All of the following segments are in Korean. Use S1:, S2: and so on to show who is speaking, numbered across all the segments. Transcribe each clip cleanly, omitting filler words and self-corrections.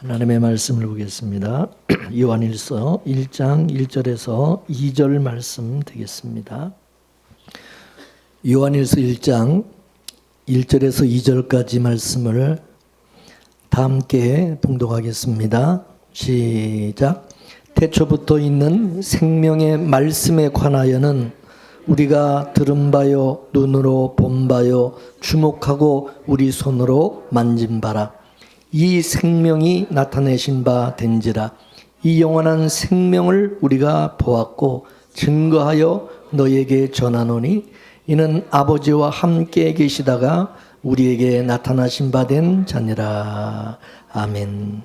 S1: 하나님의 말씀을 보겠습니다. 요한일서 1장 1절에서 2절 말씀 되겠습니다. 요한일서 1장 1절에서 2절까지 말씀을 다 함께 봉독하겠습니다. 시작. 태초부터 있는 생명의 말씀에 관하여는 우리가 들은 바요, 눈으로 본 바요, 주목하고 우리 손으로 만진 바라. 이 생명이 나타내신 바 된지라. 이 영원한 생명을 우리가 보았고 증거하여 너에게 전하노니 이는 아버지와 함께 계시다가 우리에게 나타나신 바 된 자니라. 아멘.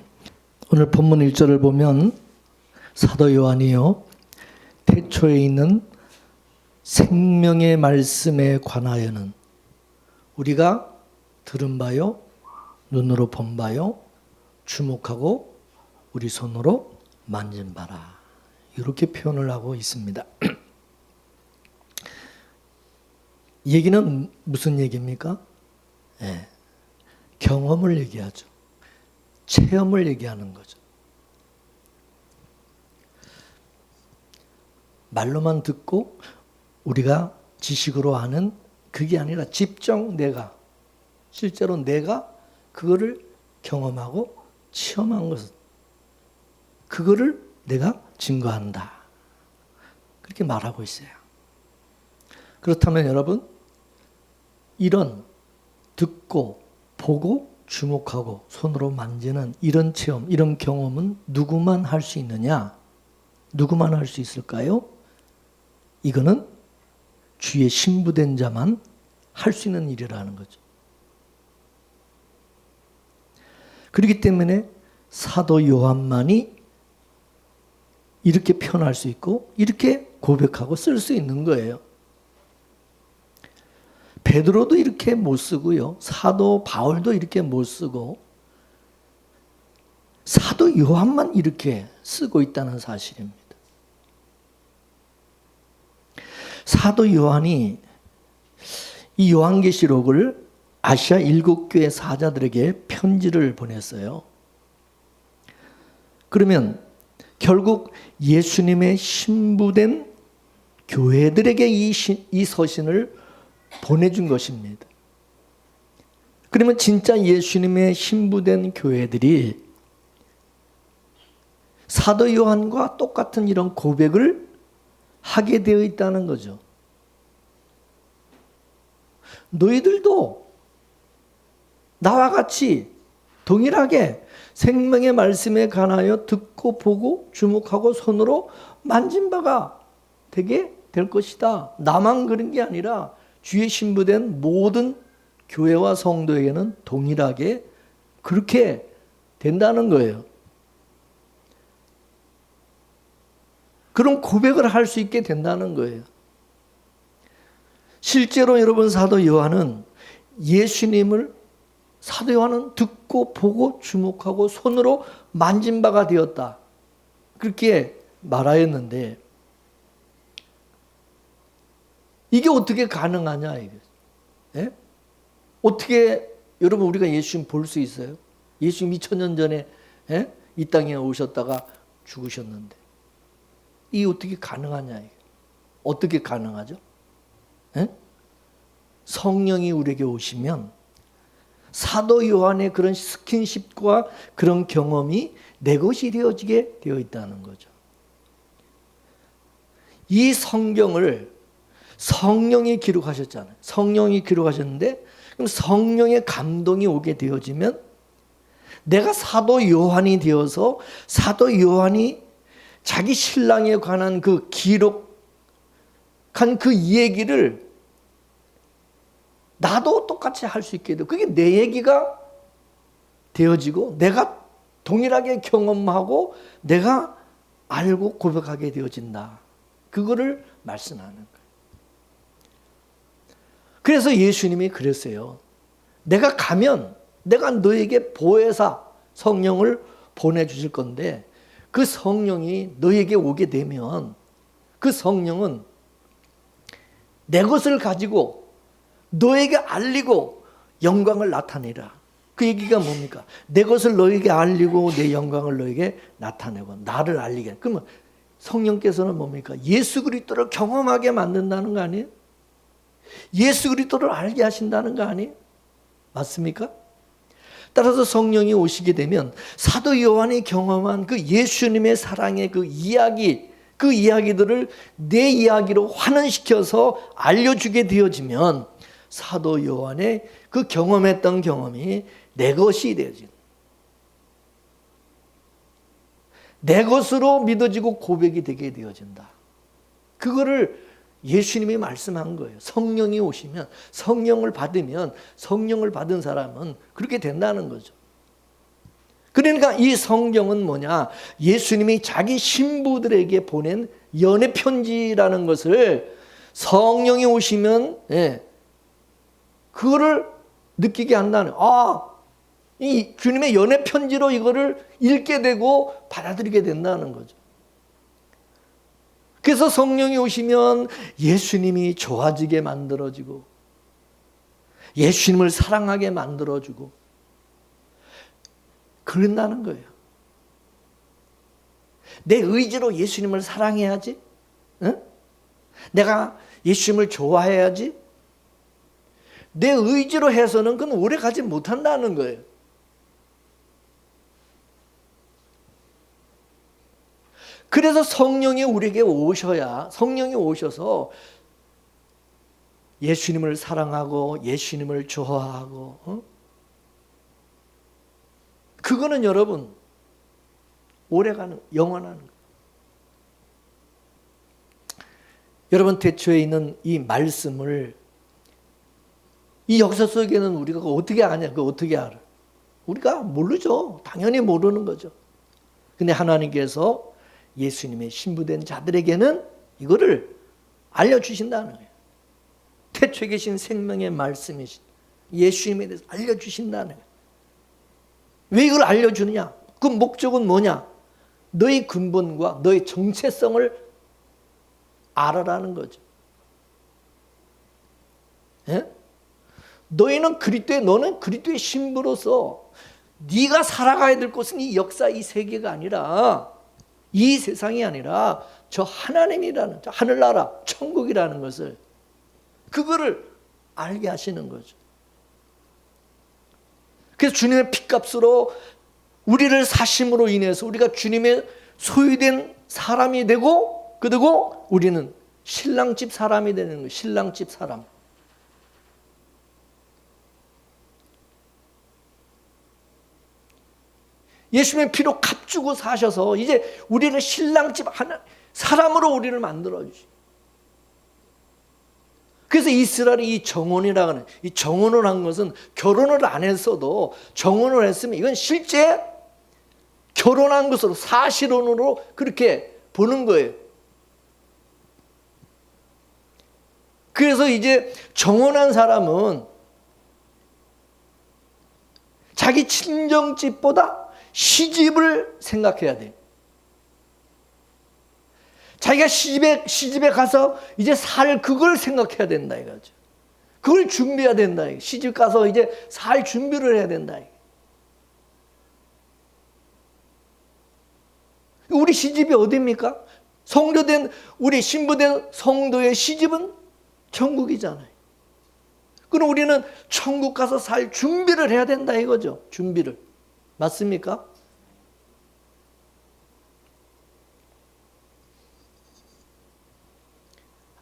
S1: 오늘 본문 1절을 보면 사도 요한이요, 태초에 있는 생명의 말씀에 관하여는 우리가 들은 바요, 눈으로 본 바요, 주목하고 우리 손으로 만진 바라. 이렇게 표현을 하고 있습니다. 얘기는 무슨 얘기입니까? 네. 경험을 얘기하죠. 체험을 얘기하는 거죠. 말로만 듣고 우리가 지식으로 아는 그게 아니라 직접 내가, 실제로 내가 그거를 경험하고 체험한 것은 그거를 내가 증거한다. 그렇게 말하고 있어요. 그렇다면 여러분, 이런 듣고 보고 주목하고 손으로 만지는 이런 체험, 이런 경험은 누구만 할 수 있느냐? 누구만 할 수 있을까요? 이거는 주의 신부된 자만 할 수 있는 일이라는 거죠. 그렇기 때문에 사도 요한만이 이렇게 표현할 수 있고 이렇게 고백하고 쓸 수 있는 거예요. 베드로도 이렇게 못 쓰고요. 사도 바울도 이렇게 못 쓰고 사도 요한만 이렇게 쓰고 있다는 사실입니다. 사도 요한이 이 요한계시록을 아시아 7교회 사자들에게 편지를 보냈어요. 그러면 결국 예수님의 신부된 교회들에게 이 서신을 보내준 것입니다. 그러면 진짜 예수님의 신부된 교회들이 사도 요한과 똑같은 이런 고백을 하게 되어 있다는 거죠. 너희들도 나와 같이 동일하게 생명의 말씀에 관하여 듣고 보고 주목하고 손으로 만진 바가 되게 될 것이다. 나만 그런 게 아니라 주의 신부된 모든 교회와 성도에게는 동일하게 그렇게 된다는 거예요. 그런 고백을 할 수 있게 된다는 거예요. 실제로 여러분 사도 요한은 사도 요한은 듣고 보고 주목하고 손으로 만진 바가 되었다. 그렇게 말하였는데 이게 어떻게 가능하냐 이게. 예? 어떻게 여러분 우리가 예수님 볼 수 있어요? 예수님 2000년 전에 이 땅에 오셨다가 죽으셨는데 이게 어떻게 가능하냐 이게. 어떻게 가능하죠? 예? 성령이 우리에게 오시면 사도 요한의 그런 스킨십과 그런 경험이 내 것이 되어지게 되어 있다는 거죠. 이 성경을 성령이 기록하셨잖아요. 성령이 기록하셨는데 그럼 성령의 감동이 오게 되어지면 내가 사도 요한이 되어서 사도 요한이 자기 신랑에 관한 그 기록한 그 얘기를 나도 똑같이 할 수 있게 돼요. 그게 내 얘기가 되어지고 내가 동일하게 경험하고 내가 알고 고백하게 되어진다. 그거를 말씀하는 거예요. 그래서 예수님이 그랬어요. 내가 가면 내가 너에게 보혜사 성령을 보내주실 건데 그 성령이 너에게 오게 되면 그 성령은 내 것을 가지고 너에게 알리고 영광을 나타내라. 그 얘기가 뭡니까? 내 것을 너에게 알리고 내 영광을 너에게 나타내고 나를 알리게. 그러면 성령께서는 뭡니까? 예수 그리스도를 경험하게 만든다는 거 아니에요? 예수 그리스도를 알게 하신다는 거 아니에요? 맞습니까? 따라서 성령이 오시게 되면 사도 요한이 경험한 그 예수님의 사랑의 그 이야기들을 내 이야기로 환원시켜서 알려주게 되어지면 사도 요한의 그 경험했던 경험이 내 것이 되어진다. 내 것으로 믿어지고 고백이 되게 되어진다. 그거를 예수님이 말씀한 거예요. 성령이 오시면, 성령을 받으면, 성령을 받은 사람은 그렇게 된다는 거죠. 그러니까 이 성경은 뭐냐? 예수님이 자기 신부들에게 보낸 연애 편지라는 것을 성령이 오시면, 그거를 느끼게 한다는, 이 주님의 연애 편지로 이거를 읽게 되고 받아들이게 된다는 거죠. 그래서 성령이 오시면 예수님이 좋아지게 만들어지고 예수님을 사랑하게 만들어주고 그런다는 거예요. 내 의지로 예수님을 사랑해야지. 응? 내가 예수님을 좋아해야지. 내 의지로 해서는 그건 오래 가지 못한다는 거예요. 그래서 성령이 우리에게 오셔야, 성령이 오셔서 예수님을 사랑하고 예수님을 좋아하고, 그거는 여러분 오래가는, 영원한 거예요. 여러분 태초에 있는 이 말씀을 이 역사 속에는 우리가 어떻게 아냐? 그거 어떻게 알아? 우리가 모르죠. 당연히 모르는 거죠. 근데 하나님께서 예수님의 신부된 자들에게는 이거를 알려주신다는 거예요. 태초에 계신 생명의 말씀이신 예수님에 대해서 알려주신다는 거예요. 왜 이걸 알려주느냐? 그 목적은 뭐냐? 너의 근본과 너의 정체성을 알아라는 거죠. 예? 너는 그리스도의 신부로서 네가 살아가야 될 곳은 이 역사, 이 세계가 아니라 이 세상이 아니라 저 하나님이라는, 저 하늘나라, 천국이라는 것을, 그거를 알게 하시는 거죠. 그래서 주님의 피값으로 우리를 사심으로 인해서 우리가 주님의 소유된 사람이 되고, 그리고 우리는 신랑집 사람이 되는 거예요. 신랑집 사람. 예수님의 피로 값주고 사셔서 이제 우리를 신랑집 하나 사람으로 우리를 만들어 주시. 그래서 이스라엘이 이 정혼이라고 하는, 이 정혼을 한 것은 결혼을 안 했어도 정혼을 했으면 이건 실제 결혼한 것으로 사실혼으로 그렇게 보는 거예요. 그래서 이제 정혼한 사람은 자기 친정집보다 시집을 생각해야 돼. 자기가 시집에 가서 이제 살 그걸 생각해야 된다 이거죠. 그걸 준비해야 된다. 시집 가서 이제 살 준비를 해야 된다. 우리 시집이 어디입니까? 성도된 우리 신부된 성도의 시집은 천국이잖아요. 그럼 우리는 천국 가서 살 준비를 해야 된다 이거죠. 준비를. 맞습니까?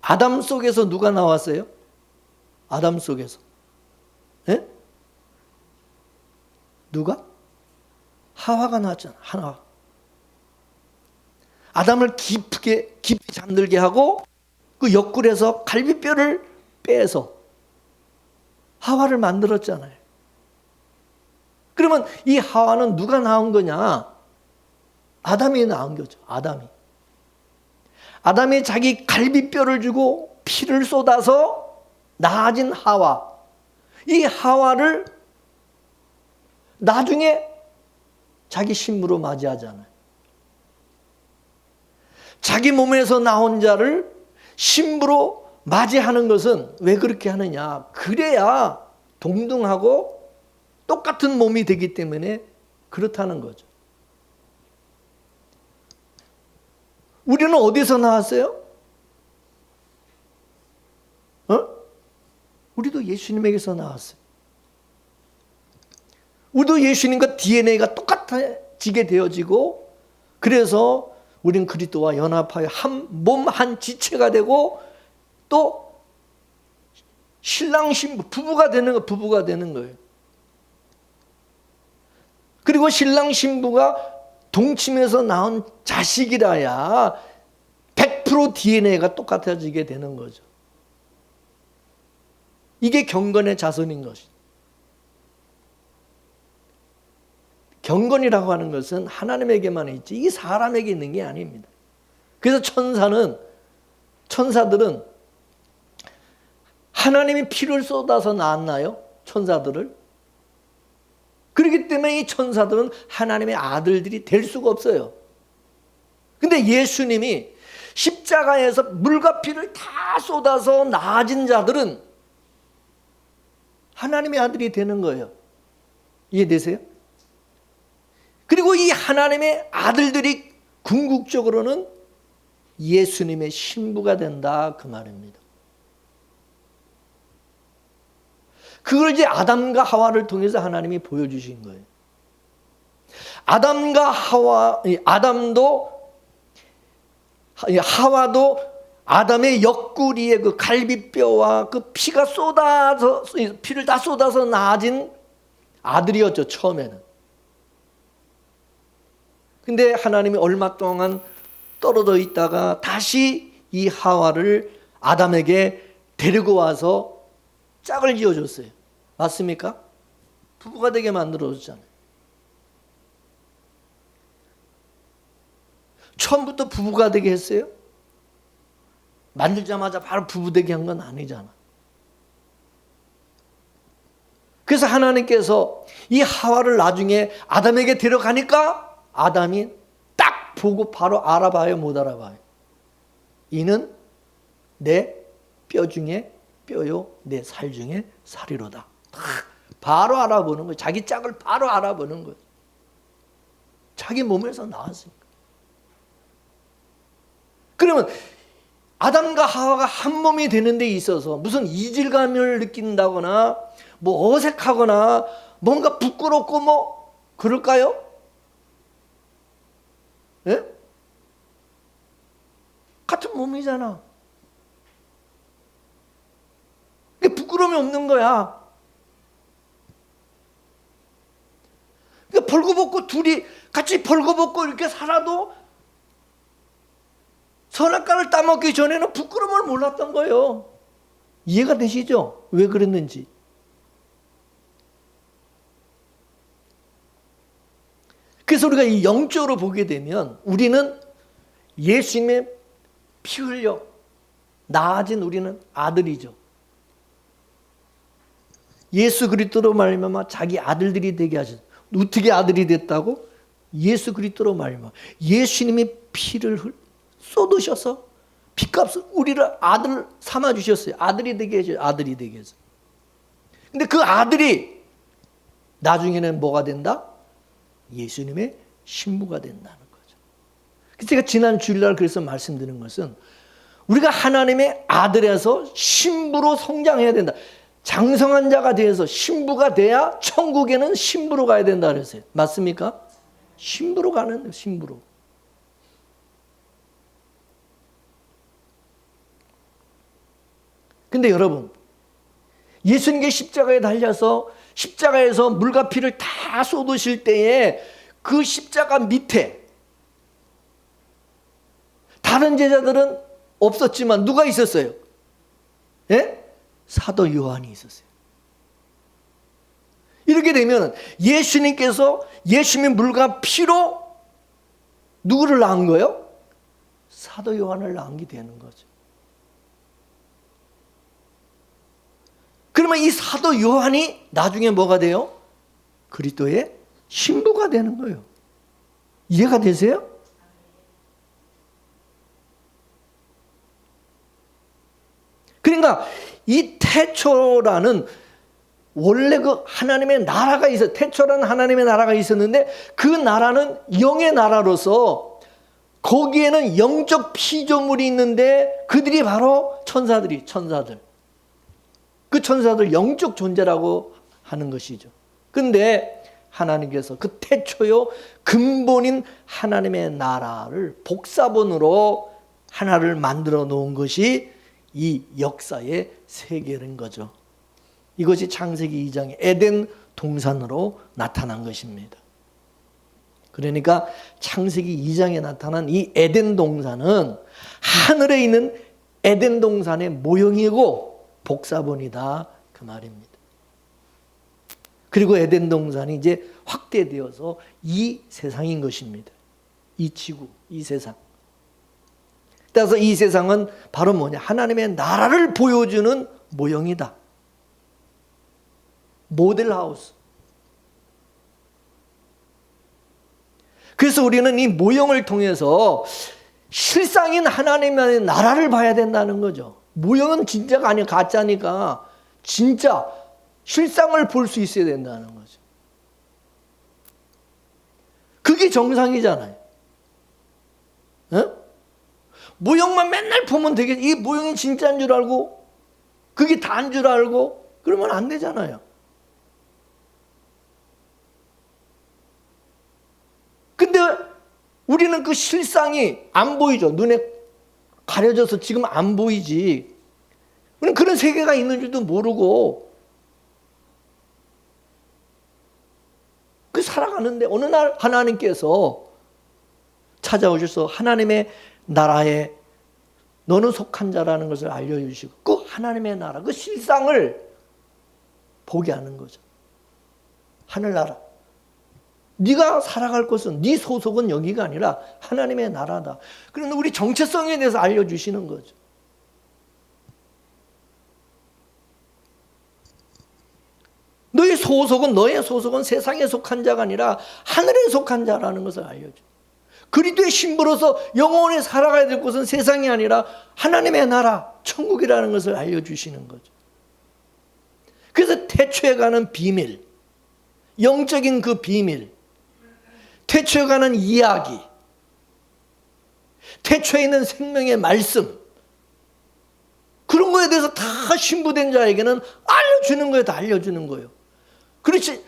S1: 아담 속에서 누가 나왔어요? 아담 속에서. 예? 누가? 하와가 나왔잖아. 하와. 아담을 깊이 잠들게 하고 그 옆구리에서 갈비뼈를 빼서 하와를 만들었잖아요. 그러면 이 하와는 누가 낳은 거냐? 아담이 낳은 거죠. 아담이 자기 갈비뼈를 주고 피를 쏟아서 낳아진 하와. 이 하와를 나중에 자기 신부로 맞이하잖아요. 자기 몸에서 나온 자를 신부로 맞이하는 것은 왜 그렇게 하느냐? 그래야 동등하고 똑같은 몸이 되기 때문에 그렇다는 거죠. 우리는 어디서 나왔어요? 우리도 예수님에게서 나왔어요. 우리도 예수님과 DNA가 똑같아지게 되어지고, 그래서 우리는 그리스도와 연합하여 한 몸 한 지체가 되고, 또 신랑 신부 부부가 되는 거예요. 그리고 신랑 신부가 동침해서 낳은 자식이라야 100% DNA가 똑같아지게 되는 거죠. 이게 경건의 자손인 것이죠. 경건이라고 하는 것은 하나님에게만 있지 이 사람에게 있는 게 아닙니다. 그래서 천사들은 하나님이 피를 쏟아서 낳았나요? 천사들을? 그렇기 때문에 이 천사들은 하나님의 아들들이 될 수가 없어요. 근데 예수님이 십자가에서 물과 피를 다 쏟아서 낳아진 자들은 하나님의 아들이 되는 거예요. 이해되세요? 그리고 이 하나님의 아들들이 궁극적으로는 예수님의 신부가 된다, 그 말입니다. 그걸 이제 아담과 하와를 통해서 하나님이 보여주신 거예요. 하와도 아담의 옆구리에 그 갈비뼈와 그 피를 다 쏟아서 낳아진 아들이었죠, 처음에는. 근데 하나님이 얼마 동안 떨어져 있다가 다시 이 하와를 아담에게 데리고 와서 짝을 지어줬어요. 맞습니까? 부부가 되게 만들어줬잖아요. 처음부터 부부가 되게 했어요? 만들자마자 바로 부부 되게 한 건 아니잖아. 그래서 하나님께서 이 하와를 나중에 아담에게 데려가니까 아담이 딱 보고 바로 알아봐요, 못 알아봐요? 이는 내 뼈 중에 뼈요, 내 살 중에 살이로다. 바로 알아보는 거예요. 자기 짝을 바로 알아보는 거예요. 자기 몸에서 나왔으니까. 그러면 아담과 하와가 한 몸이 되는 데 있어서 무슨 이질감을 느낀다거나 뭐 어색하거나 뭔가 부끄럽고 뭐 그럴까요? 예? 같은 몸이잖아. 부끄러움이 없는 거야. 그러니까 벌거벗고 둘이 같이 벌거벗고 이렇게 살아도 선악과를 따먹기 전에는 부끄러움을 몰랐던 거예요. 이해가 되시죠? 왜 그랬는지. 그래서 우리가 이 영적으로 보게 되면 우리는 예수님의 피 흘려 낳아진 우리는 아들이죠. 예수 그리스도로 말미암아 자기 아들들이 되게 하셨어요. 어떻게 아들이 됐다고? 예수 그리스도로 말미암아 예수님이 피를 쏟으셔서 피값을 우리를 아들 삼아 주셨어요. 아들이 되게 해줘요. 아들이 되게 해서. 근데 그 아들이 나중에는 뭐가 된다? 예수님의 신부가 된다는 거죠. 그래서 제가 지난 주일날 그래서 말씀드린 것은 우리가 하나님의 아들에서 신부로 성장해야 된다. 장성한 자가 되어서 신부가 돼야 천국에는 신부로 가야 된다 그랬어요. 맞습니까? 신부로 가는 신부로. 근데 여러분, 예수님께 십자가에 달려서 십자가에서 물과 피를 다 쏟으실 때에 그 십자가 밑에 다른 제자들은 없었지만 누가 있었어요? 예? 사도 요한이 있었어요. 이렇게 되면 예수님께서 예수님의 물과 피로 누구를 낳은 거예요? 사도 요한을 낳은 게 되는 거죠. 그러면 이 사도 요한이 나중에 뭐가 돼요? 그리스도의 신부가 되는 거예요. 이해가 되세요? 그러니까 이 태초라는 원래 그 하나님의 나라가 있어, 태초라는 하나님의 나라가 있었는데 그 나라는 영의 나라로서 거기에는 영적 피조물이 있는데 그들이 바로 천사들. 그 천사들 영적 존재라고 하는 것이죠. 근데 하나님께서 그 태초요 근본인 하나님의 나라를 복사본으로 하나를 만들어 놓은 것이 이 역사의 세계인 거죠. 이것이 창세기 2장의 에덴 동산으로 나타난 것입니다. 그러니까 창세기 2장에 나타난 이 에덴 동산은 하늘에 있는 에덴 동산의 모형이고 복사본이다 그 말입니다. 그리고 에덴 동산이 이제 확대되어서 이 세상인 것입니다. 이 지구, 이 세상. 따라서 이 세상은 바로 뭐냐? 하나님의 나라를 보여주는 모형이다. 모델하우스. 그래서 우리는 이 모형을 통해서 실상인 하나님의 나라를 봐야 된다는 거죠. 모형은 진짜가 아니야, 가짜니까 진짜 실상을 볼 수 있어야 된다는 거죠. 그게 정상이잖아요. 모형만 맨날 보면 되겠, 이 모형이 진짜인 줄 알고 그게 다인 줄 알고 그러면 안 되잖아요. 근데 우리는 그 실상이 안 보이죠. 눈에 가려져서 지금 안 보이지. 우리는 그런 세계가 있는 줄도 모르고 그 살아가는데 어느 날 하나님께서 찾아오셔서 하나님의 나라에 너는 속한 자라는 것을 알려주시고 그 하나님의 나라, 그 실상을 보게 하는 거죠. 하늘나라. 네가 살아갈 곳은, 네 소속은 여기가 아니라 하나님의 나라다. 그런데 우리 정체성에 대해서 알려주시는 거죠. 너의 소속은 세상에 속한 자가 아니라 하늘에 속한 자라는 것을 알려줘. 그리스도의 신부로서 영원히 살아가야 될 곳은 세상이 아니라 하나님의 나라, 천국이라는 것을 알려주시는 거죠. 그래서 태초에 가는 비밀, 영적인 그 비밀, 태초에 가는 이야기, 태초에 있는 생명의 말씀, 그런 거에 대해서 다 신부된 자에게는 알려주는 거예요. 다 알려주는 거예요. 그렇지.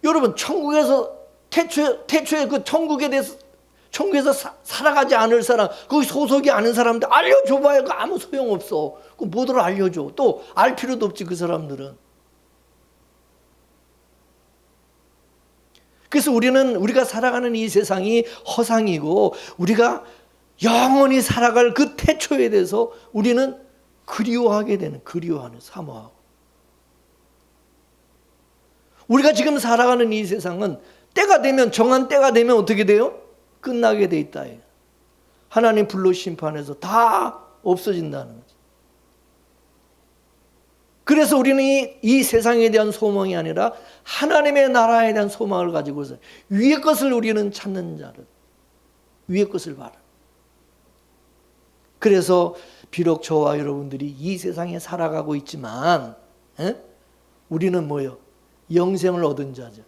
S1: 여러분, 천국에서 태초에 그 천국에 대해서, 천국에서 살아가지 않을 사람, 거기 소속이 아닌 사람들 알려줘봐야 아무 소용없어. 그 뭐들을 알려줘. 또 알 필요도 없지, 그 사람들은. 그래서 우리가 살아가는 이 세상이 허상이고 우리가 영원히 살아갈 그 태초에 대해서 우리는 그리워하는, 사모하고. 우리가 지금 살아가는 이 세상은 때가 되면, 정한 때가 되면 어떻게 돼요? 끝나게 돼 있다. 하나님 불로 심판해서 다 없어진다는 거죠. 그래서 우리는 이 세상에 대한 소망이 아니라 하나님의 나라에 대한 소망을 가지고서 위의 것을 우리는 찾는 자를, 위의 것을 바라. 그래서 비록 저와 여러분들이 이 세상에 살아가고 있지만 우리는 뭐예요? 영생을 얻은 자죠.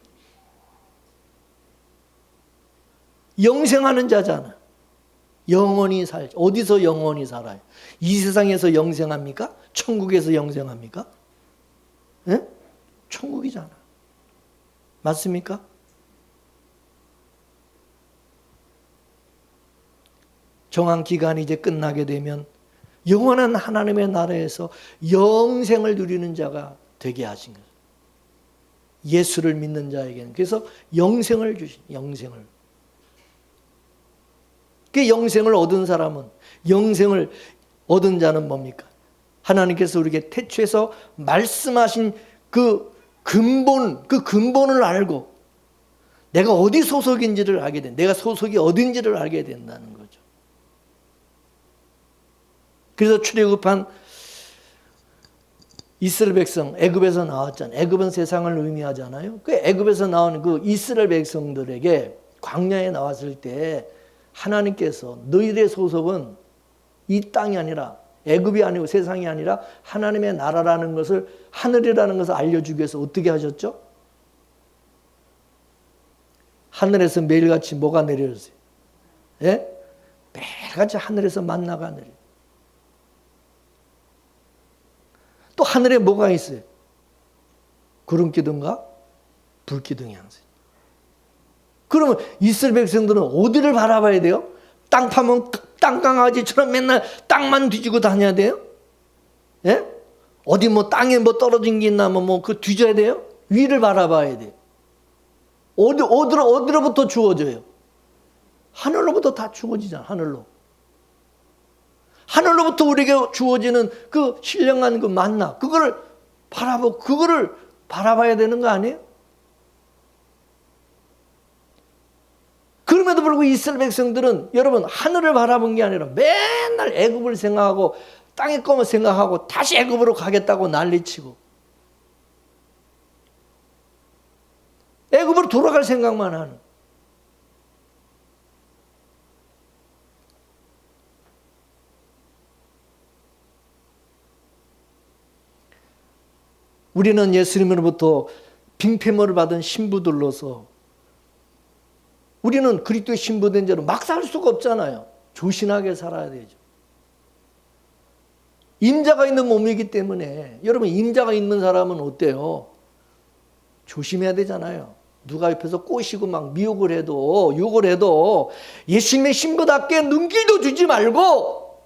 S1: 영생하는 자잖아. 영원히 살죠. 어디서 영원히 살아요? 이 세상에서 영생합니까? 천국에서 영생합니까? 천국이잖아. 맞습니까? 정한 기간이 이제 끝나게 되면 영원한 하나님의 나라에서 영생을 누리는 자가 되게 하신 거예요. 예수를 믿는 자에게는. 그래서 영생을 주신, 영생을. 그 영생을 얻은 사람은, 영생을 얻은 자는 뭡니까? 하나님께서 우리에게 태초에서 말씀하신 그 근본을 알고 내가 어디 소속인지를 알게 된, 내가 소속이 어딘지를 알게 된다는 거죠. 그래서 출애굽한 이스라엘 백성, 애굽에서 나왔잖아요. 애굽은 세상을 의미하잖아요. 그 애굽에서 나온 그 이스라엘 백성들에게 광야에 나왔을 때 하나님께서 너희들의 소속은 이 땅이 아니라 애굽이 아니고 세상이 아니라 하나님의 나라라는 것을, 하늘이라는 것을 알려주기 위해서 어떻게 하셨죠? 하늘에서 매일같이 뭐가 내려졌어요? 예? 매일같이 하늘에서 만나가 내려. 또 하늘에 뭐가 있어요? 구름기둥과 불기둥이 항상. 그러면 이스라엘 백성들은 어디를 바라봐야 돼요? 땅 파면 땅강아지처럼 맨날 땅만 뒤지고 다녀야 돼요? 예? 어디 뭐 땅에 뭐 떨어진 게 있나 뭐 그 뒤져야 돼요? 위를 바라봐야 돼요. 어디로부터 주어져요? 하늘로부터 다 주어지잖아. 하늘로부터 우리에게 주어지는 그 신령한 그 만나, 그거를 바라봐야 되는 거 아니에요? 그럼에도 불구하고 이스라엘 백성들은 여러분 하늘을 바라본 게 아니라 맨날 애굽을 생각하고 땅의 것만 생각하고 다시 애굽으로 가겠다고 난리치고 애굽으로 돌아갈 생각만 하는. 우리는 예수님으로부터 빙패물을 받은 신부들로서 우리는 그리스도의 신부된 자로 막 살 수가 없잖아요. 조신하게 살아야 되죠. 임자가 있는 몸이기 때문에 여러분 임자가 있는 사람은 어때요? 조심해야 되잖아요. 누가 옆에서 꼬시고 막 미혹을 해도 욕을 해도 예수님의 신부답게 눈길도 주지 말고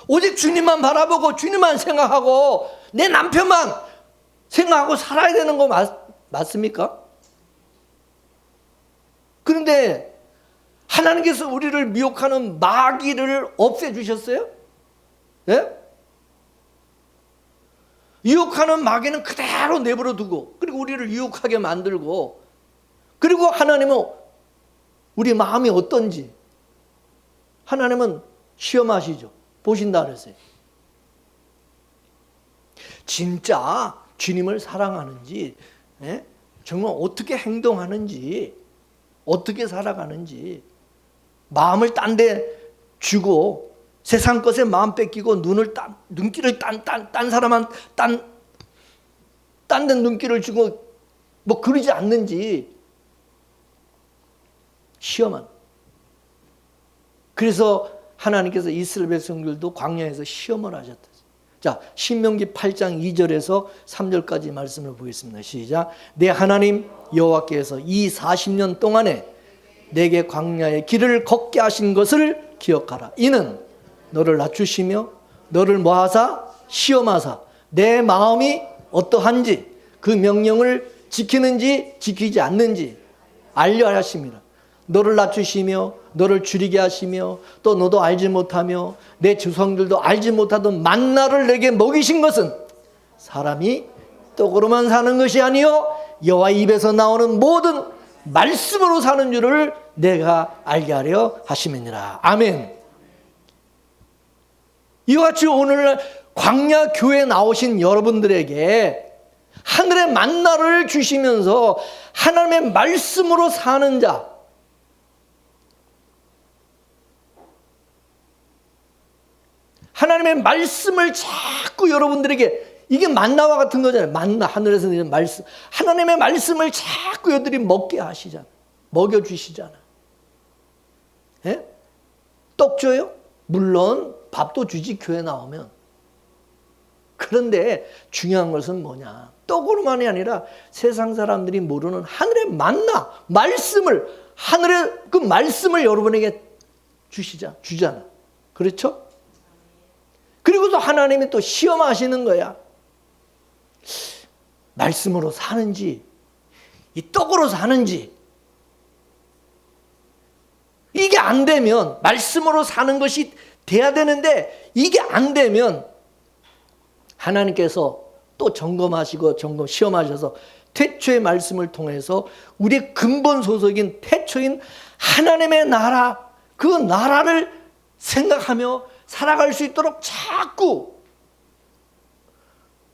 S1: 오직 주님만 바라보고 주님만 생각하고 내 남편만 생각하고 살아야 되는 거 맞습니까? 그런데 하나님께서 우리를 미혹하는 마귀를 없애주셨어요? 네? 유혹하는 마귀는 그대로 내버려 두고 그리고 우리를 유혹하게 만들고 그리고 하나님은 우리 마음이 어떤지 하나님은 시험하시죠. 보신다 그랬어요. 진짜 주님을 사랑하는지 정말 어떻게 행동하는지 어떻게 살아가는지 마음을 딴 데 주고 세상 것에 마음 뺏기고 눈길을 딴 사람한 딴 데 눈길을 주고 뭐 그러지 않는지 시험한. 그래서 하나님께서 이스라엘 백성들도 광야에서 시험을 하셨다. 자, 신명기 8장 2절에서 3절까지 말씀을 보겠습니다. 시작. 내 하나님 여호와께서 이 40년 동안에 내게 광야의 길을 걷게 하신 것을 기억하라. 이는 너를 낮추시며 너를 뭐하사 시험하사 내 마음이 어떠한지 그 명령을 지키는지 지키지 않는지 알려 하십니다. 너를 낮추시며 너를 줄이게 하시며 또 너도 알지 못하며 내 조상들도 알지 못하던 만나를 내게 먹이신 것은 사람이 떡으로만 사는 것이 아니요 여호와 입에서 나오는 모든 말씀으로 사는 줄을 내가 알게 하려 하심이니라. 아멘. 이와 같이 오늘날 광야 교회에 나오신 여러분들에게 하늘의 만나를 주시면서 하나님의 말씀으로 사는 자, 하나님의 말씀을 자꾸 여러분들에게, 이게 만나와 같은 거잖아요. 만나, 하늘에서 내리는 말씀. 하나님의 말씀을 자꾸 여러분들이 먹게 하시잖아. 먹여주시잖아. 예? 떡 줘요? 물론 밥도 주지, 교회 나오면. 그런데 중요한 것은 뭐냐? 떡으로만이 아니라 세상 사람들이 모르는 하늘의 만나, 말씀을, 하늘의 그 말씀을 여러분에게 주잖아. 그렇죠? 그리고도 하나님이 또 시험하시는 거야. 말씀으로 사는지, 이 떡으로 사는지. 이게 안 되면, 말씀으로 사는 것이 돼야 되는데, 이게 안 되면, 하나님께서 또 점검하시고, 시험하셔서, 태초의 말씀을 통해서, 우리의 근본 소속인 태초인 하나님의 나라, 그 나라를 생각하며, 살아갈 수 있도록 자꾸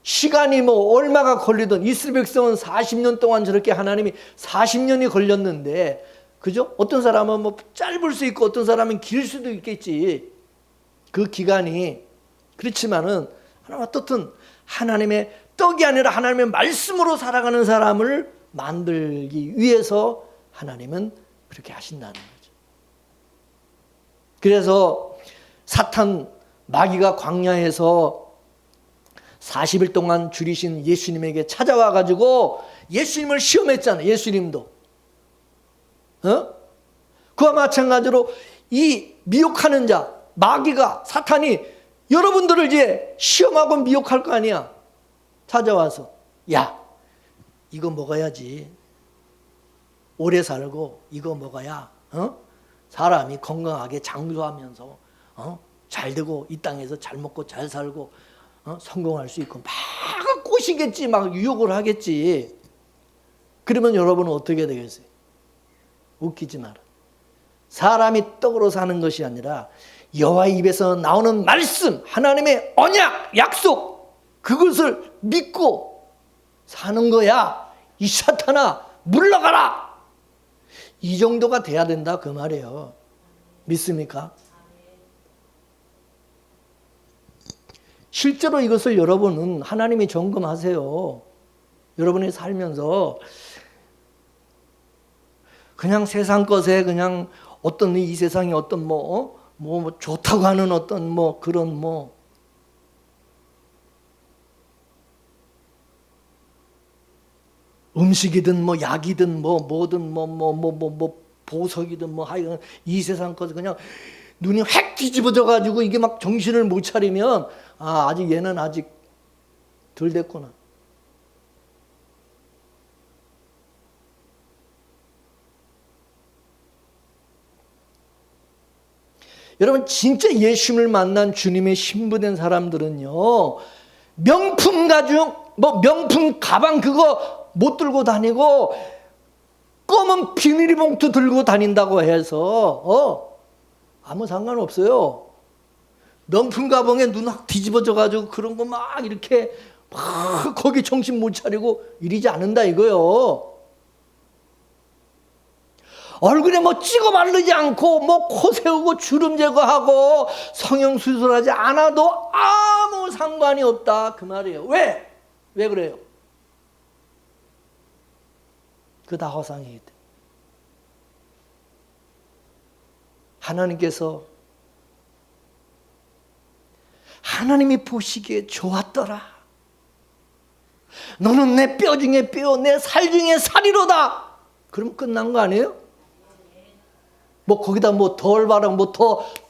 S1: 시간이 뭐 얼마가 걸리든 이스라엘 백성은 40년 동안 저렇게 하나님이 40년이 걸렸는데 그죠? 어떤 사람은 뭐 짧을 수 있고 어떤 사람은 길 수도 있겠지. 그 기간이 그렇지만은 어떻든 하나님의 떡이 아니라 하나님의 말씀으로 살아가는 사람을 만들기 위해서 하나님은 그렇게 하신다는 거죠. 그래서 사탄 마귀가 광야에서 40일 동안 줄이신 예수님에게 찾아와 가지고 예수님을 시험했잖아요. 예수님도. 그와 마찬가지로 이 미혹하는 자 마귀가 사탄이 여러분들을 이제 시험하고 미혹할 거 아니야. 찾아와서 야 이거 먹어야지 오래 살고 이거 먹어야 사람이 건강하게 장수하면서 잘 되고 이 땅에서 잘 먹고 잘 살고 성공할 수 있고 막 꼬시겠지. 막 유혹을 하겠지. 그러면 여러분은 어떻게 되겠어요? 웃기지 마라. 사람이 떡으로 사는 것이 아니라 여호와의 입에서 나오는 말씀, 하나님의 언약, 약속, 그것을 믿고 사는 거야. 이 사탄아 물러가라. 이 정도가 돼야 된다 그 말이에요. 믿습니까? 실제로 이것을 여러분은 하나님이 점검하세요. 여러분이 살면서 그냥 세상 것에 그냥 어떤 이 세상이 어떤 뭐 좋다고 하는 어떤 그런 음식이든 약이든 뭐든 보석이든 하여간 이 세상 것에 그냥 눈이 획 뒤집어져 가지고 이게 막 정신을 못 차리면 아직 얘는 아직 덜 됐구나. 여러분 진짜 예수님을 만난 주님의 신부된 사람들은요 명품 가죽 명품 가방 그거 못 들고 다니고 검은 비닐봉투 들고 다닌다고 해서 아무 상관없어요. 명품 가방에 눈 확 뒤집어져 가지고 그런 거 막 이렇게 막 거기 정신 못 차리고 이러지 않는다 이거요. 얼굴에 찍어 바르지 않고 코 세우고 주름 제거하고 성형 수술하지 않아도 아무 상관이 없다 그 말이에요. 왜? 왜 그래요? 그 다 허상이기 때문에. 하나님께서 하나님이 보시기에 좋았더라. 너는 내 뼈 중에 뼈, 내 살 중에 살이로다. 그럼 끝난 거 아니에요? 거기다 덜 바르고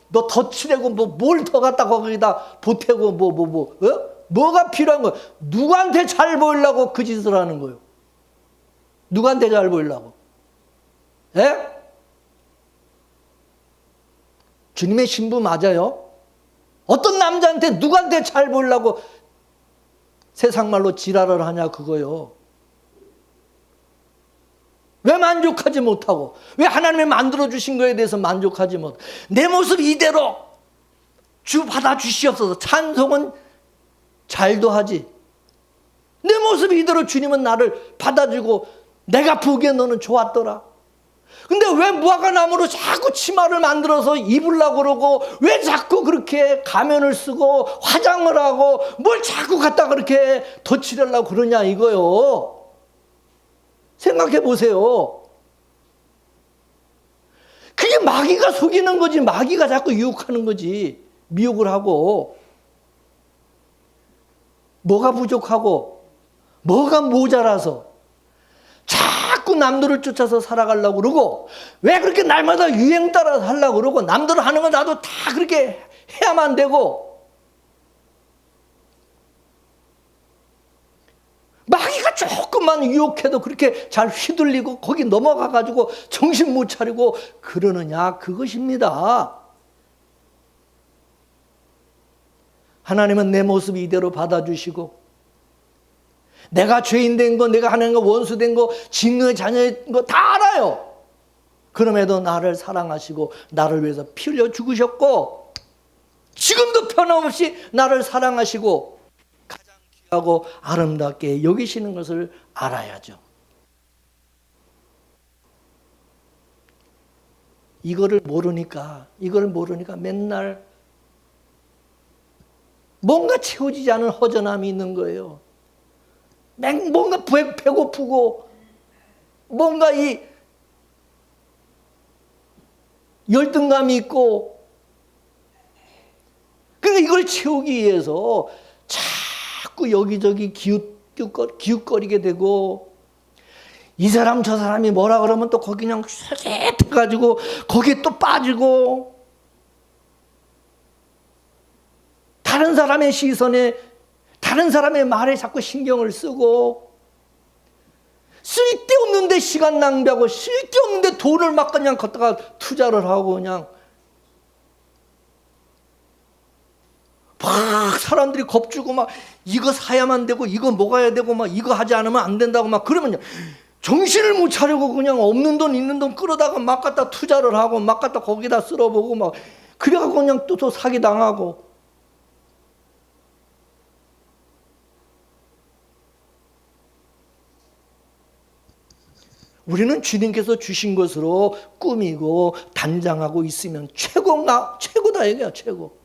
S1: 너 더 칠하고 뭘 더 갖다 거기다 보태고 뭐가 필요한 거야? 누구한테 잘 보이려고 그 짓을 하는 거예요? 누구한테 잘 보이려고? 예? 주님의 신부 맞아요? 어떤 남자한테 누구한테 잘 보이려고 세상 말로 지랄을 하냐 그거요. 왜 만족하지 못하고 왜 하나님이 만들어주신 거에 대해서 만족하지 못하고 내 모습 이대로 주 받아주시옵소서. 찬송은 잘도 하지. 내 모습 이대로 주님은 나를 받아주고 내가 보기에 너는 좋았더라. 근데 왜 무화과나무로 자꾸 치마를 만들어서 입으려고 그러고 왜 자꾸 그렇게 가면을 쓰고 화장을 하고 뭘 자꾸 갖다 그렇게 덧칠하려고 그러냐 이거요. 생각해 보세요. 그게 마귀가 속이는 거지. 마귀가 자꾸 유혹하는 거지. 미혹을 하고 뭐가 부족하고 뭐가 모자라서 자꾸 남들을 쫓아서 살아가려고 그러고 왜 그렇게 날마다 유행 따라 하려고 그러고 남들 하는 거 나도 다 그렇게 해야만 되고 마귀가 조금만 유혹해도 그렇게 잘 휘둘리고 거기 넘어가가지고 정신 못 차리고 그러느냐 그것입니다. 하나님은 내 모습 이대로 받아주시고 내가 죄인 된 거 내가 하는 거 원수 된 거 진노의 자녀인 거 다 알아요. 그럼에도 나를 사랑하시고 나를 위해서 피 흘려 죽으셨고 지금도 변함없이 나를 사랑하시고 하고 아름답게 여기시는 것을 알아야죠. 이걸 모르니까 맨날 뭔가 채워지지 않은 허전함이 있는 거예요. 뭔가 배고프고 뭔가 이 열등감이 있고, 그러니까 이걸 채우기 위해서 자꾸 여기저기 기웃거리게 되고, 이 사람 저 사람이 뭐라 그러면 또 거기 그냥 쇠get해가지고 거기에 또 빠지고, 다른 사람의 시선에, 다른 사람의 말에 자꾸 신경을 쓰고, 쓸데없는데 시간 낭비하고 쓸데없는데 돈을 막 그냥 갖다가 투자를 하고, 그냥 막 사람들이 겁주고 막 이거 사야만 되고 이거 먹어야 되고 막 이거 하지 않으면 안 된다고 막 그러면 정신을 못 차리고 그냥 없는 돈 있는 돈 끌어다가 막 갖다 투자를 하고 막 갖다 거기다 쓸어보고 막 그래갖고 그냥 또 사기당하고. 우리는 주님께서 주신 것으로 꾸미고 단장하고 있으면 최고다 이거야, 최고.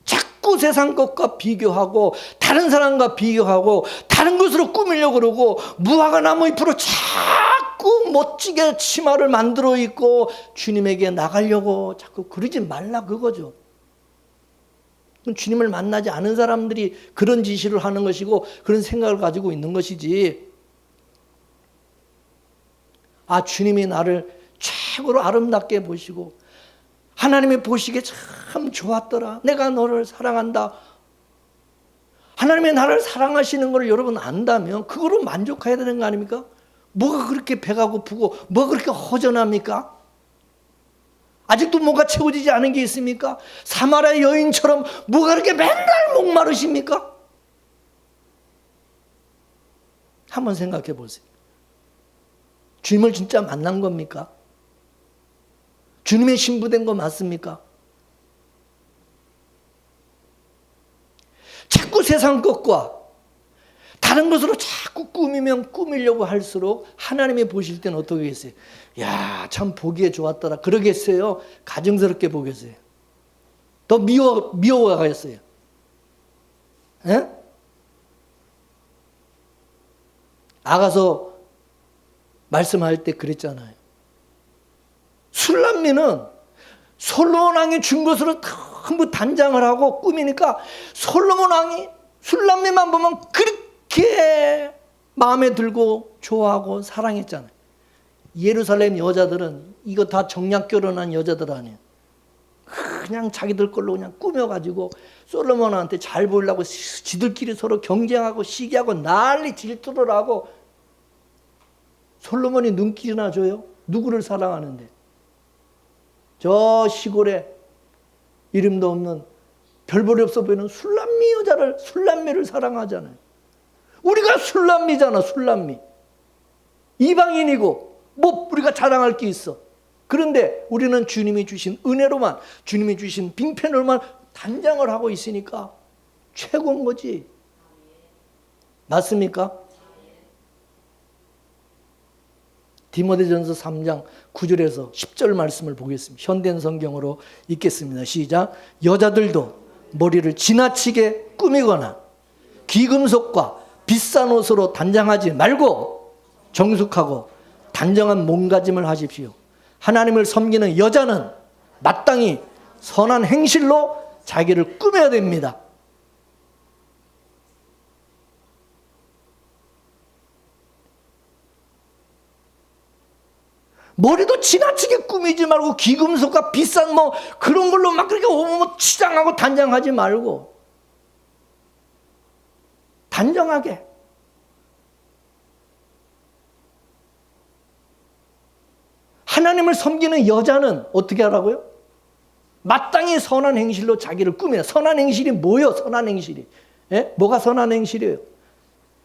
S1: 자꾸 세상 것과 비교하고 다른 사람과 비교하고 다른 것으로 꾸미려고 그러고, 무화과 나무 잎으로 자꾸 멋지게 치마를 만들어 입고 주님에게 나가려고 자꾸 그러지 말라 그거죠. 주님을 만나지 않은 사람들이 그런 지시를 하는 것이고 그런 생각을 가지고 있는 것이지, 주님이 나를 최고로 아름답게 보시고 하나님이 보시기에 참 좋았더라, 내가 너를 사랑한다, 하나님이 나를 사랑하시는 걸 여러분 안다면 그거로 만족해야 되는 거 아닙니까? 뭐가 그렇게 배가 고프고 뭐가 그렇게 허전합니까? 아직도 뭐가 채워지지 않은 게 있습니까? 사마리아 여인처럼 뭐가 그렇게 맨날 목마르십니까? 한번 생각해 보세요. 주님을 진짜 만난 겁니까? 주님의 신부된 거 맞습니까? 자꾸 세상 것과 다른 것으로 자꾸 꾸미려고 할수록 하나님이 보실 때는 어떻게 겠어요? 야, 참 보기에 좋았더라 그러겠어요? 가증스럽게 보겠어요? 더 미워가겠어요? 예? 아가서 말씀할 때 그랬잖아요. 술람미는 솔로몬 왕이 준 것으로 전부 단장을 하고 꾸미니까 솔로몬 왕이 술람미만 보면 그렇게 마음에 들고 좋아하고 사랑했잖아요. 예루살렘 여자들은 이거 다 정략 결혼한 여자들 아니에요. 그냥 자기들 걸로 그냥 꾸며가지고 솔로몬한테 잘 보이려고 지들끼리 서로 경쟁하고 시기하고 난리 질투를 하고. 솔로몬이 눈길이나 줘요? 누구를 사랑하는데? 저 시골에 이름도 없는 별볼이 없어 보이는 술람미를 사랑하잖아요. 우리가 술람미잖아, 술람미. 이방인이고 뭐 우리가 자랑할 게 있어. 그런데 우리는 주님이 주신 은혜로만, 주님이 주신 빙편으로만 단장을 하고 있으니까 최고인 거지. 맞습니까? 디모데전서 3장 9절에서 10절 말씀을 보겠습니다. 현대인 성경으로 읽겠습니다. 시작. 여자들도 머리를 지나치게 꾸미거나 귀금속과 비싼 옷으로 단장하지 말고 정숙하고 단정한 몸가짐을 하십시오. 하나님을 섬기는 여자는 마땅히 선한 행실로 자기를 꾸며야 됩니다. 머리도 지나치게 꾸미지 말고 귀금속과 비싼 뭐 그런 걸로 막 그렇게 치장하고 단장하지 말고 단정하게. 하나님을 섬기는 여자는 어떻게 하라고요? 마땅히 선한 행실로 자기를 꾸미라. 선한 행실이 뭐예요? 선한 행실이. 예? 뭐가 선한 행실이에요?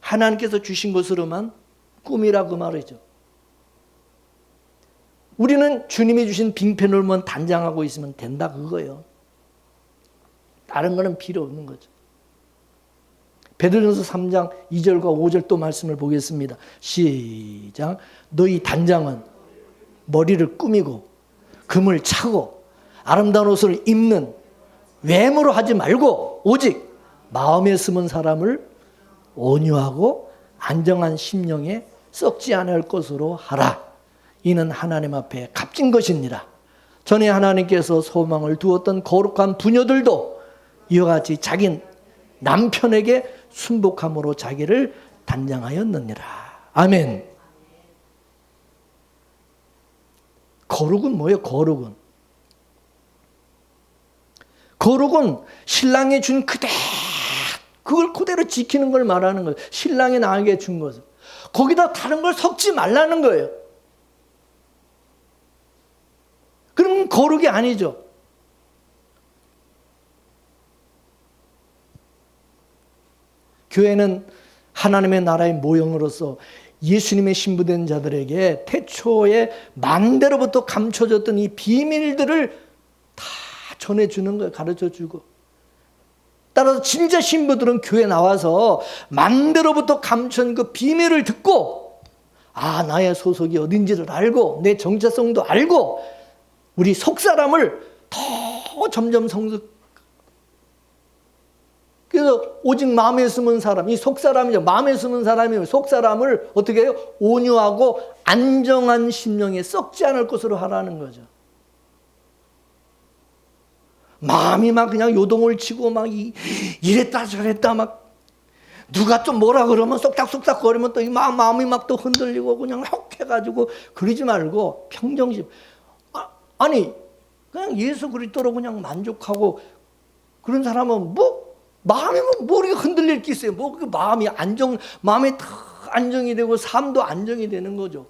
S1: 하나님께서 주신 것으로만 꾸미라 그 말이죠. 우리는 주님이 주신 빙편으로만 단장하고 있으면 된다 그거예요. 다른 거는 필요 없는 거죠. 베드로전서 3장 2절과 5절 또 말씀을 보겠습니다. 시작. 너희 단장은 머리를 꾸미고 금을 차고 아름다운 옷을 입는 외모로 하지 말고 오직 마음에 숨은 사람을 온유하고 안정한 심령에 썩지 않을 것으로 하라. 이는 하나님 앞에 값진 것이니라. 전에 하나님께서 소망을 두었던 거룩한 부녀들도 이와 같이 자기 남편에게 순복함으로 자기를 단장하였느니라. 아멘. 거룩은 뭐예요? 거룩은 신랑이 준 그걸 그대로 지키는 걸 말하는 거예요. 신랑이 나에게 준 것을. 거기다 다른 걸 섞지 말라는 거예요. 그럼 거룩이 아니죠. 교회는 하나님의 나라의 모형으로서 예수님의 신부된 자들에게 태초에 만대로부터 감춰졌던 이 비밀들을 다 전해주는 거예요. 가르쳐주고. 따라서 진짜 신부들은 교회에 나와서 만대로부터 감춘 그 비밀을 듣고 나의 소속이 어딘지를 알고 내 정체성도 알고 우리 속사람을 더 점점 그래서 오직 마음에 숨은 사람, 이 속사람이죠. 마음에 숨은 사람이면 속사람을 어떻게 해요? 온유하고 안정한 심령에 썩지 않을 것으로 하라는 거죠. 마음이 막 그냥 요동을 치고 막 이랬다 저랬다 막 누가 좀 뭐라 그러면 쏙닥쏙닥 거리면 또 마음이 막 또 흔들리고 그냥 혹해가지고 그러지 말고 평정심. 아니 그냥 예수 그리스도로 그냥 만족하고 그런 사람은 마음이 뭐 이렇게 흔들릴 게 있어요. 그 마음이 다 안정이 되고 삶도 안정이 되는 거죠.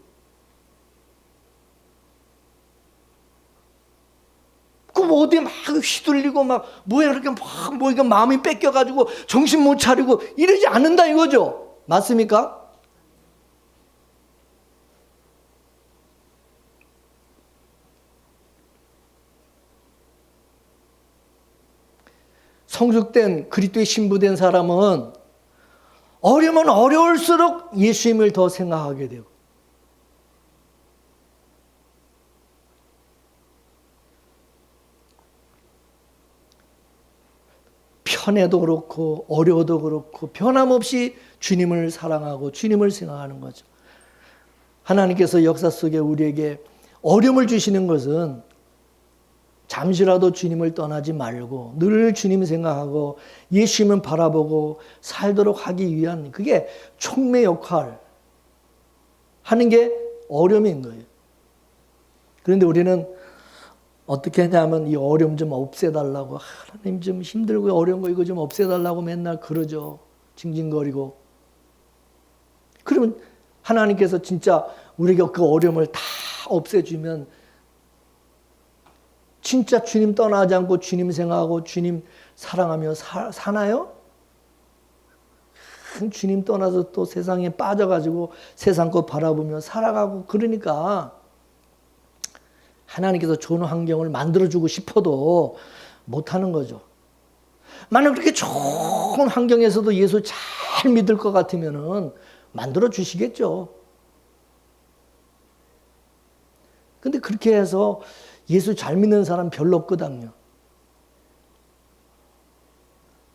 S1: 그럼 어디에 막 휘둘리고 이렇게 이게 마음이 뺏겨가지고 정신 못 차리고 이러지 않는다 이거죠. 맞습니까? 성숙된 그리스도의 신부된 사람은 어려면 어려울수록 예수님을 더 생각하게 되고 편해도 그렇고 어려워도 그렇고 변함없이 주님을 사랑하고 주님을 생각하는 거죠. 하나님께서 역사 속에 우리에게 어려움을 주시는 것은 잠시라도 주님을 떠나지 말고 늘 주님 생각하고 예수님을 바라보고 살도록 하기 위한 그게 촉매 역할 하는 게 어려움인 거예요. 그런데 우리는 어떻게 하냐면 이 어려움 좀 없애달라고 하나님 좀 힘들고 어려운 거 이거 좀 없애달라고 맨날 그러죠. 징징거리고. 그러면 하나님께서 진짜 우리가 그 어려움을 다 없애주면 진짜 주님 떠나지 않고 주님 생각하고 주님 사랑하며 사나요? 주님 떠나서 또 세상에 빠져가지고 세상 것 바라보며 살아가고 그러니까 하나님께서 좋은 환경을 만들어주고 싶어도 못하는 거죠. 만약 그렇게 좋은 환경에서도 예수 잘 믿을 것 같으면은 만들어주시겠죠. 근데 그렇게 해서 예수 잘 믿는 사람 별로 없거든요.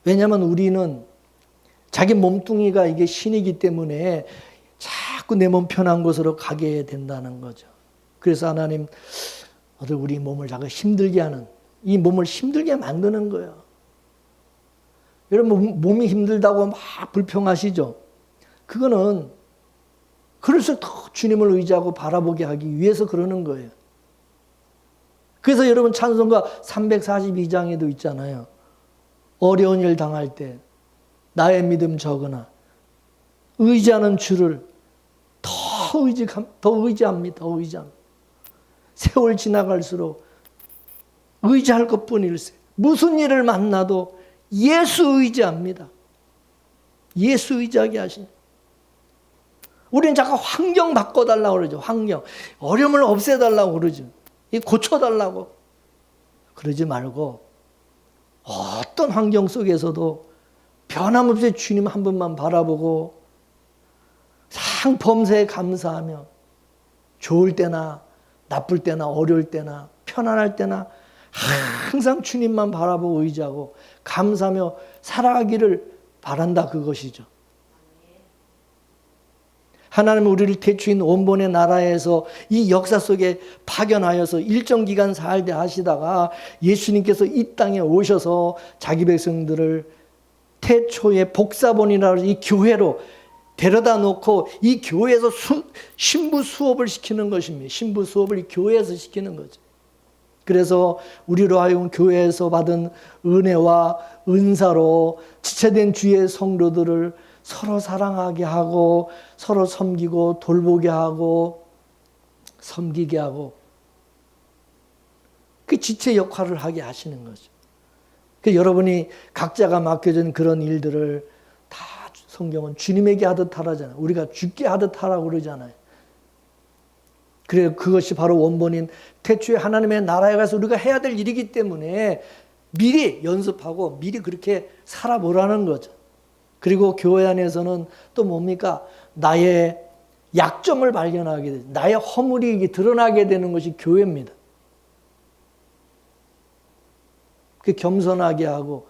S1: 왜냐하면 우리는 자기 몸뚱이가 이게 신이기 때문에 자꾸 내 몸 편한 곳으로 가게 된다는 거죠. 그래서 하나님 우리 몸을 자꾸 힘들게 하는 이 몸을 힘들게 만드는 거예요. 여러분 몸이 힘들다고 막 불평하시죠? 그거는 그럴수록 더 주님을 의지하고 바라보게 하기 위해서 그러는 거예요. 그래서 여러분 찬송가 342장에도 있잖아요. 어려운 일 당할 때 나의 믿음 적으나 의지하는 주를 더 의지합니다. 세월 지나갈수록 의지할 것뿐일세. 무슨 일을 만나도 예수 의지합니다. 예수 의지하게 하시니. 우리는 자꾸 환경 바꿔달라고 그러죠. 환경. 어려움을 없애달라고 그러죠. 고쳐달라고. 그러지 말고 어떤 환경 속에서도 변함없이 주님 한 분만 바라보고 범사에 감사하며 좋을 때나 나쁠 때나 어려울 때나 편안할 때나 항상 주님만 바라보고 의지하고 감사하며 살아가기를 바란다, 그것이죠. 하나님은 우리를 태초인 원본의 나라에서 이 역사 속에 파견하여서 일정 기간 살게 하시다가 예수님께서 이 땅에 오셔서 자기 백성들을 태초의 복사본이라고 이 교회로 데려다 놓고 이 교회에서 신부 수업을 시키는 것입니다. 신부 수업을 이 교회에서 시키는 거죠. 그래서 우리로 하여금 교회에서 받은 은혜와 은사로 지체된 주의 성도들을 서로 사랑하게 하고 서로 섬기고 돌보게 하고 섬기게 하고 그 지체 역할을 하게 하시는 거죠. 그 여러분이 각자가 맡겨진 그런 일들을 다 성경은 주님에게 하듯 하라잖아요. 우리가 주께 하듯 하라고 그러잖아요. 그래, 그것이 바로 원본인 태초에 하나님의 나라에 가서 우리가 해야 될 일이기 때문에 미리 연습하고 미리 그렇게 살아보라는 거죠. 그리고 교회 안에서는 또 뭡니까? 나의 약점을 발견하게 되죠. 나의 허물이 드러나게 되는 것이 교회입니다. 그 겸손하게 하고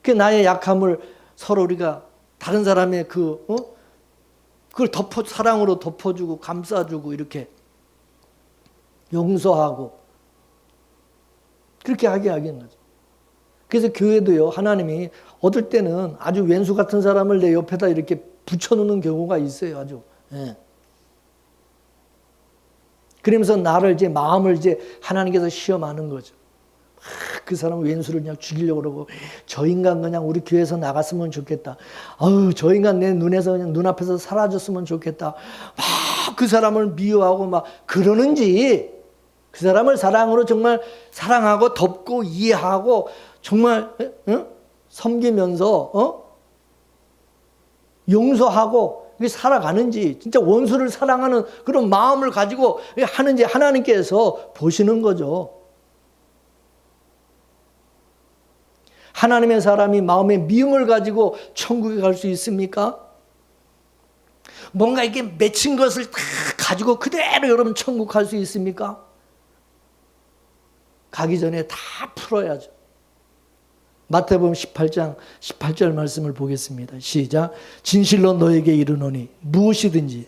S1: 그 나의 약함을 서로 우리가 다른 사람의 그걸 사랑으로 덮어주고 감싸주고 이렇게 용서하고 그렇게 하게 하겠는 거죠. 그래서 교회도요, 하나님이 어떨 때는 아주 왼수 같은 사람을 내 옆에다 이렇게 붙여놓는 경우가 있어요. 아주. 예. 그러면서 나를 마음을 하나님께서 시험하는 거죠. 그 사람은 왼수를 그냥 죽이려고 그러고, 저 인간 그냥 우리 교회에서 나갔으면 좋겠다. 저 인간 내 눈에서 그냥 눈앞에서 사라졌으면 좋겠다. 막 그 사람을 미워하고 막 그러는지, 그 사람을 사랑으로 정말 사랑하고 덮고 이해하고 정말 섬기면서 용서하고 살아가는지, 진짜 원수를 사랑하는 그런 마음을 가지고 하는지 하나님께서 보시는 거죠. 하나님의 사람이 마음에 미움을 가지고 천국에 갈 수 있습니까? 뭔가 이게 맺힌 것을 다 가지고 그대로 여러분 천국 갈 수 있습니까? 가기 전에 다 풀어야죠. 마태복음 18장 18절 말씀을 보겠습니다. 시작. 진실로 너에게 이르노니 무엇이든지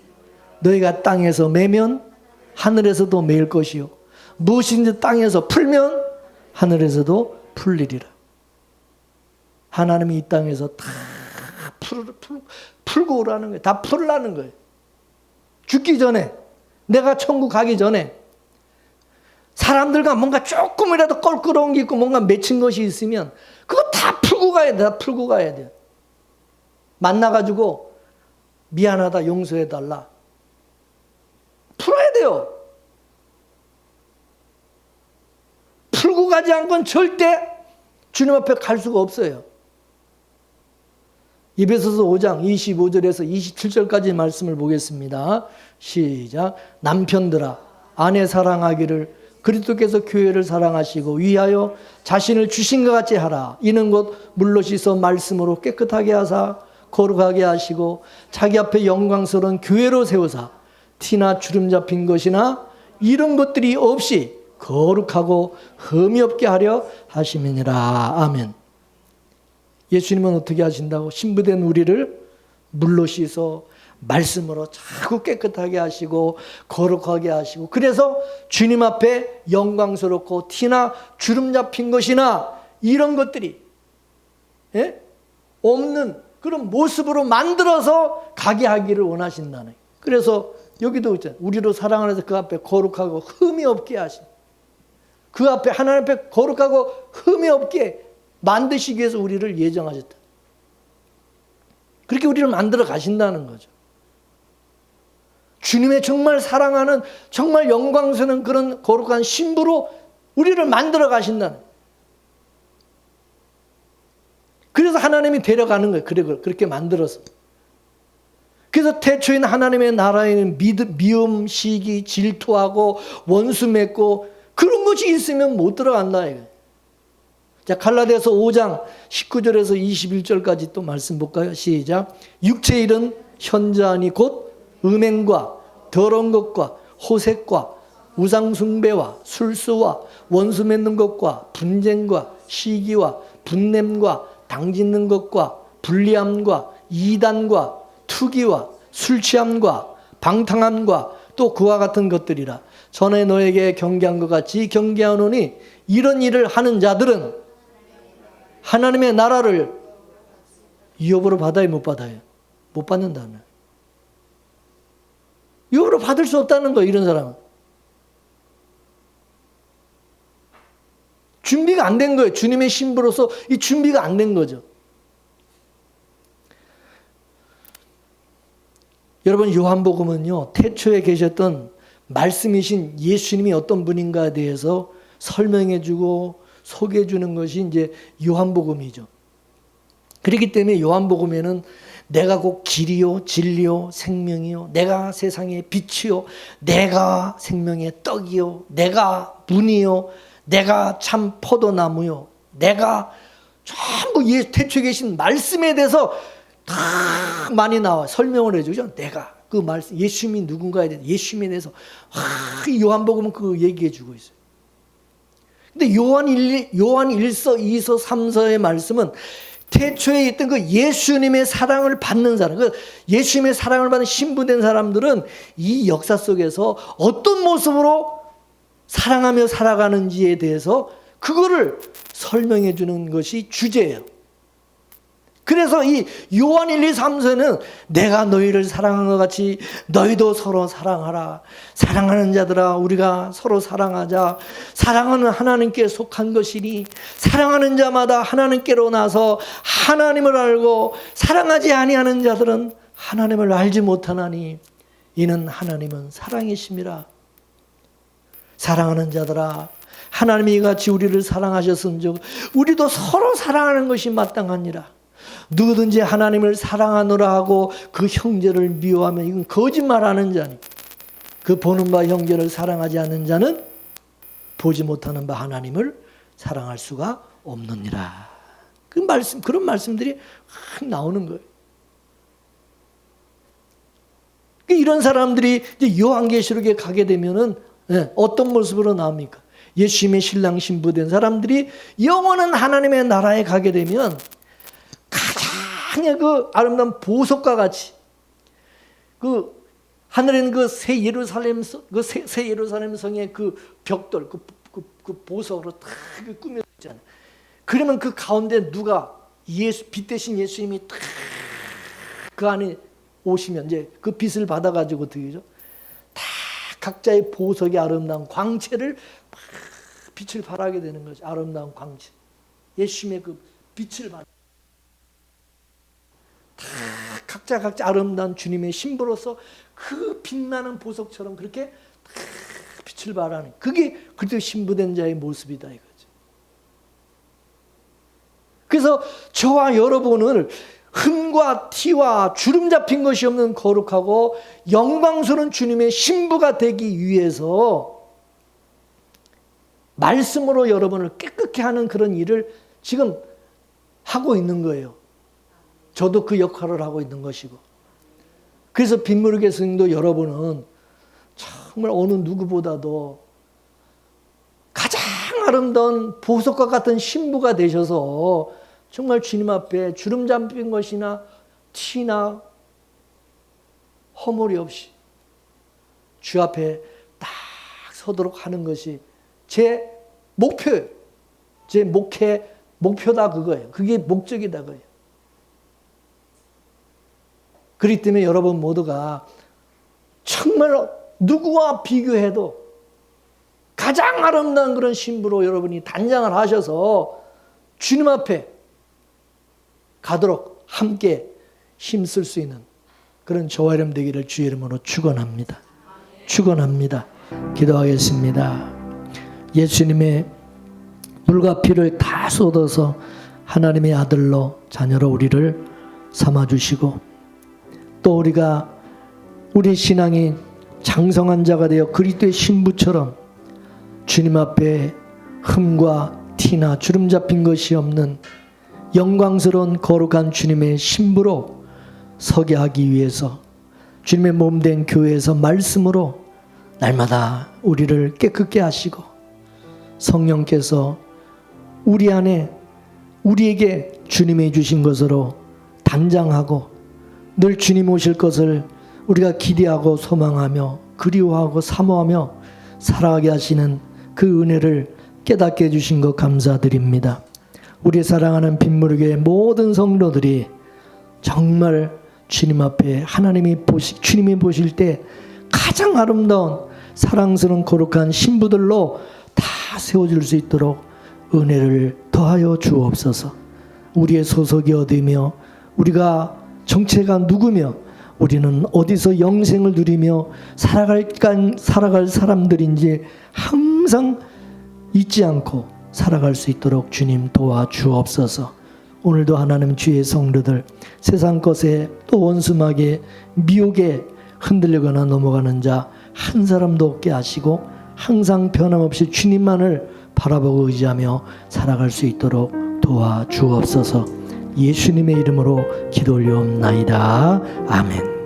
S1: 너희가 땅에서 매면 하늘에서도 매일 것이요 무엇이든지 땅에서 풀면 하늘에서도 풀리리라. 하나님이 이 땅에서 다 풀고 오라는 거예요. 다 풀라는 거예요. 죽기 전에, 내가 천국 가기 전에 사람들과 뭔가 조금이라도 껄끄러운 게 있고 뭔가 맺힌 것이 있으면 그거 다 풀고 가야 돼. 다 풀고 가야 돼요. 만나가지고 미안하다, 용서해달라. 풀어야 돼요. 풀고 가지 않고는 절대 주님 앞에 갈 수가 없어요. 에베소서 5장 25절에서 27절까지 말씀을 보겠습니다. 시작. 남편들아 아내 사랑하기를 그리스도께서 교회를 사랑하시고 위하여 자신을 주신 것 같이 하라. 이는 곧 물로 씻어 말씀으로 깨끗하게 하사 거룩하게 하시고 자기 앞에 영광스러운 교회로 세우사 티나 주름 잡힌 것이나 이런 것들이 없이 거룩하고 흠이 없게 하려 하심이니라. 아멘. 예수님은 어떻게 하신다고? 신부된 우리를 물로 씻어 말씀으로 자꾸 깨끗하게 하시고 거룩하게 하시고, 그래서 주님 앞에 영광스럽고 티나 주름 잡힌 것이나 이런 것들이 없는 그런 모습으로 만들어서 가게 하기를 원하신다는 거예요. 그래서 여기도 있잖아요. 우리로 사랑하면서 그 앞에 거룩하고 흠이 없게 하신, 그 앞에 하나님 앞에 거룩하고 흠이 없게 만드시기 위해서 우리를 예정하셨다. 그렇게 우리를 만들어 가신다는 거죠. 주님의 정말 사랑하는 정말 영광스러운 그런 거룩한 신부로 우리를 만들어 가신다는 거예요. 그래서 하나님이 데려가는 거예요. 그렇게 만들어서. 그래서 태초인 하나님의 나라에는 미움, 시기, 질투하고 원수 맺고 그런 것이 있으면 못 들어간다 이거예요. 자, 갈라디아서 5장 19절에서 21절까지 또 말씀 볼까요? 시작. 육체의 일은 현저하니 곧 음행과 더러운 것과 호색과 우상 숭배와 술수와 원수 맺는 것과 분쟁과 시기와 분냄과 당짓는 것과 불리함과 이단과 투기와 술 취함과 방탕함과 또 그와 같은 것들이라. 전에 너에게 경계한 것 같이 경계하노니 이런 일을 하는 자들은 하나님의 나라를 유업으로 받아요, 못 받아요? 못 받는다는. 유업으로 받을 수 없다는 거예요, 이런 사람은. 준비가 안 된 거예요. 주님의 신부로서 이 준비가 안 된 거죠. 여러분, 요한복음은요, 태초에 계셨던 말씀이신 예수님이 어떤 분인가에 대해서 설명해주고 소개해주는 것이 이제 요한복음이죠. 그렇기 때문에 요한복음에는 내가 곧 길이요 진리요 생명이요 내가 세상의 빛이요 내가 생명의 떡이요 내가 문이요 내가 참 포도나무요 내가 전부 태초에 계신 말씀에 대해서 다 많이 나와 설명을 해주죠. 내가 그 말씀 예수님이 누군가에 대해서 예수님에 대해서 요한복음은 그 얘기해 주고 있어요. 근데 요한 1서 2서 3서의 말씀은 태초에 있던 그 예수님의 사랑을 받는 사람, 그 예수님의 사랑을 받는 신부된 사람들은 이 역사 속에서 어떤 모습으로 사랑하며 살아가는지에 대해서 그거를 설명해 주는 것이 주제예요. 그래서 이 요한 1, 2, 3서는 내가 너희를 사랑한 것 같이 너희도 서로 사랑하라. 사랑하는 자들아 우리가 서로 사랑하자. 사랑하는 하나님께 속한 것이니 사랑하는 자마다 하나님께로 나서 하나님을 알고 사랑하지 아니하는 자들은 하나님을 알지 못하나니 이는 하나님은 사랑이심이라. 사랑하는 자들아 하나님이 이같이 우리를 사랑하셨은즉 우리도 서로 사랑하는 것이 마땅하니라. 누구든지 하나님을 사랑하노라 하고 그 형제를 미워하면 이건 거짓말하는 자니 그 보는 바 형제를 사랑하지 않는 자는 보지 못하는 바 하나님을 사랑할 수가 없느니라. 그 말씀 그런 말씀들이 나오는 거예요. 이런 사람들이 이제 요한계시록에 가게 되면은 어떤 모습으로 나옵니까? 예수님의 신랑 신부된 사람들이 영원한 하나님의 나라에 가게 되면 가장 그 아름다운 보석과 같이 그 하늘에는 그 새 예루살렘 성의 그 벽돌 그 보석으로 다 꾸며 있잖아요. 그러면 그 가운데 누가 빛 대신 예수님이 딱 그 안에 오시면 이제 그 빛을 받아 가지고 어떻게 죠? 다 각자의 보석의 아름다운 광채를 막 빛을 발하게 되는 거죠. 아름다운 광채. 예수님의 그 빛을 받아. 다 각자 아름다운 주님의 신부로서 그 빛나는 보석처럼 그렇게 다 빛을 발하는 그게 그때 신부된 자의 모습이다 이거죠. 그래서 저와 여러분을 흠과 티와 주름 잡힌 것이 없는 거룩하고 영광스러운 주님의 신부가 되기 위해서 말씀으로 여러분을 깨끗게 하는 그런 일을 지금 하고 있는 거예요. 저도 그 역할을 하고 있는 것이고. 그래서 빗무르게 스님도 여러분은 정말 어느 누구보다도 가장 아름다운 보석과 같은 신부가 되셔서 정말 주님 앞에 주름 잡힌 것이나 티나 허물이 없이 주 앞에 딱 서도록 하는 것이 제 목표예요. 제 목표다 그거예요. 그게 목적이다 그거예요. 그렇기 때문에 여러분 모두가 정말 누구와 비교해도 가장 아름다운 그런 신부로 여러분이 단장을 하셔서 주님 앞에 가도록 함께 힘쓸 수 있는 그런 저와 여러분 되기를 주의 이름으로 축원합니다. 축원합니다. 기도하겠습니다. 예수님의 물과 피를 다 쏟아서 하나님의 아들로 자녀로 우리를 삼아주시고 또 우리가 우리 신앙이 장성한 자가 되어 그리스도의 신부처럼 주님 앞에 흠과 티나 주름 잡힌 것이 없는 영광스러운 거룩한 주님의 신부로 서게 하기 위해서 주님의 몸된 교회에서 말씀으로 날마다 우리를 깨끗게 하시고 성령께서 우리 안에 우리에게 주님이 주신 것으로 단장하고 늘 주님 오실 것을 우리가 기대하고 소망하며 그리워하고 사모하며 살아가게 하시는 그 은혜를 깨닫게 해주신 것 감사드립니다. 우리 사랑하는 빗물교회 모든 성도들이 정말 주님 앞에 주님이 보실 때 가장 아름다운 사랑스러운 거룩한 신부들로 다 세워질 수 있도록 은혜를 더하여 주옵소서. 우리의 소속이 어디며 우리가 정체가 누구며 우리는 어디서 영생을 누리며 살아갈 사람들인지 항상 잊지 않고 살아갈 수 있도록 주님 도와주옵소서. 오늘도 하나님 주의 성도들 세상 것에 또 원수막에 미혹에 흔들리거나 넘어가는 자 한 사람도 없게 하시고 항상 변함없이 주님만을 바라보고 의지하며 살아갈 수 있도록 도와주옵소서. 예수님의 이름으로 기도 올려옵나이다. 아멘.